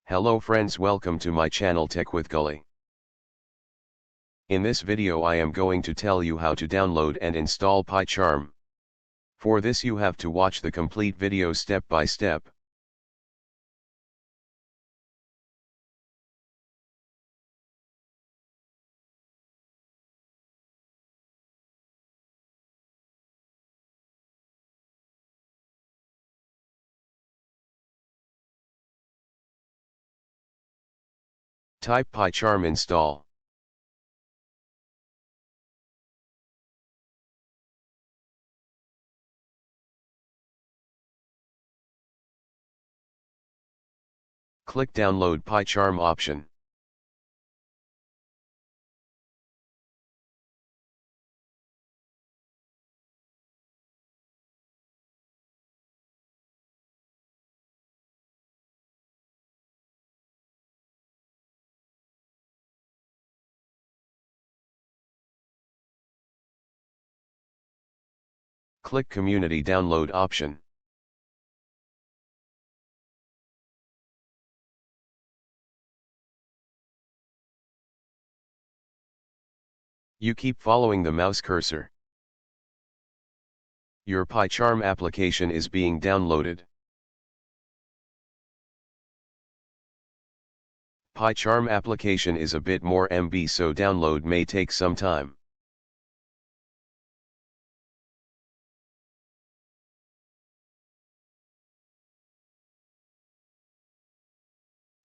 Hello friends, welcome to my channel Tech with Gully. In this video I am going to tell you how to download and install PyCharm. For this you have to watch the complete video step by step. Type PyCharm install. Click download PyCharm option. Click community download option. You keep following the mouse cursor. Your PyCharm application is being downloaded. PyCharm application is a bit more MB, so download may take some time.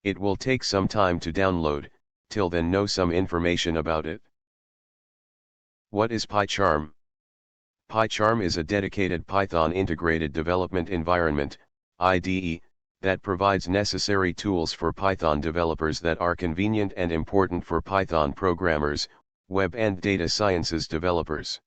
It will take some time to download. Till then, know some information about it. What is PyCharm? PyCharm is a dedicated Python integrated development environment, IDE, that provides necessary tools for Python developers that are convenient and important for Python programmers, web and data sciences developers.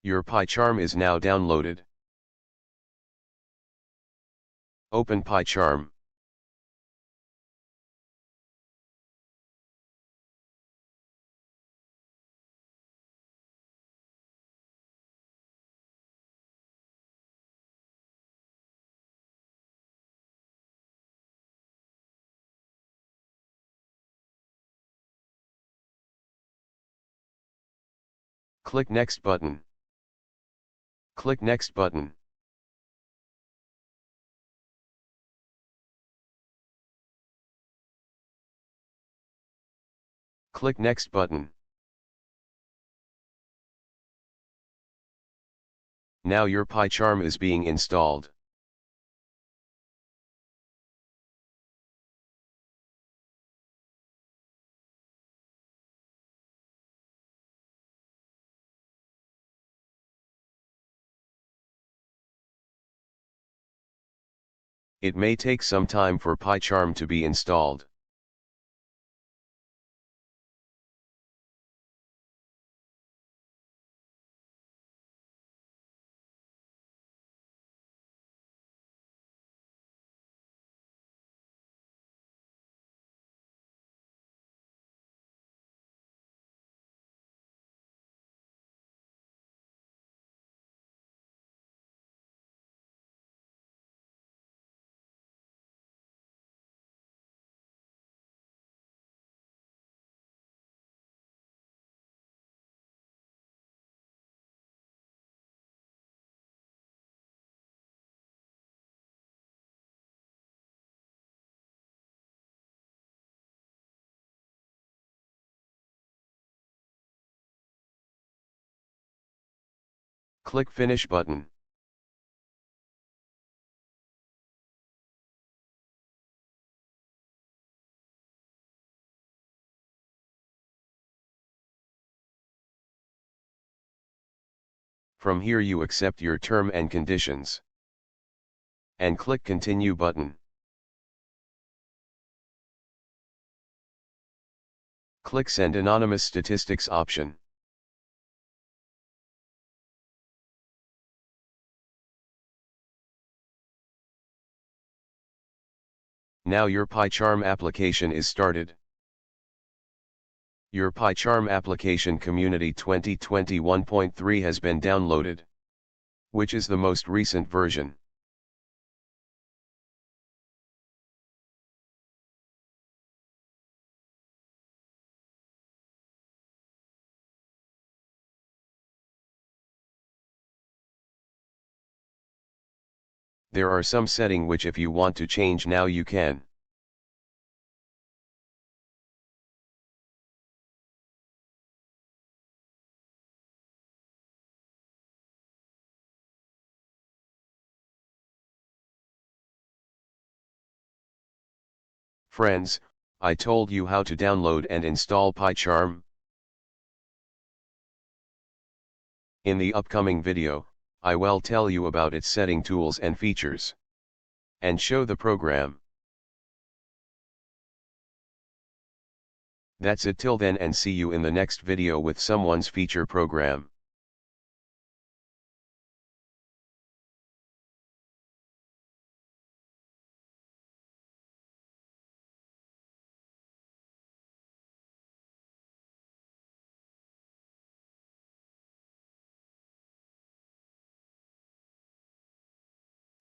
Your PyCharm is now downloaded. Open PyCharm. Click Next button. Click Next button. Click Next button. Now your PyCharm is being installed. It may take some time for PyCharm to be installed. Click Finish button. From here you accept your term and conditions. And click Continue button. Click Send Anonymous Statistics option. Now your PyCharm application is started. Your PyCharm application Community 2021.3 has been downloaded. Which is the most recent version? There are some settings which if you want to change now you can. Friends, I told you how to download and install PyCharm. In the upcoming video, I will tell you about its setting tools and features. And show the program. That's it till then, and see you in the next video with someone's feature program.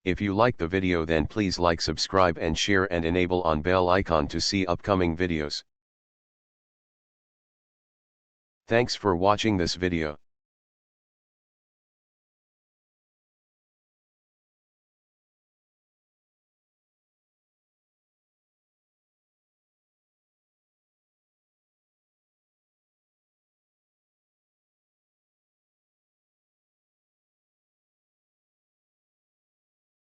If you like the video, then please like, subscribe and share, and enable on bell icon to see upcoming videos. Thanks for watching this video.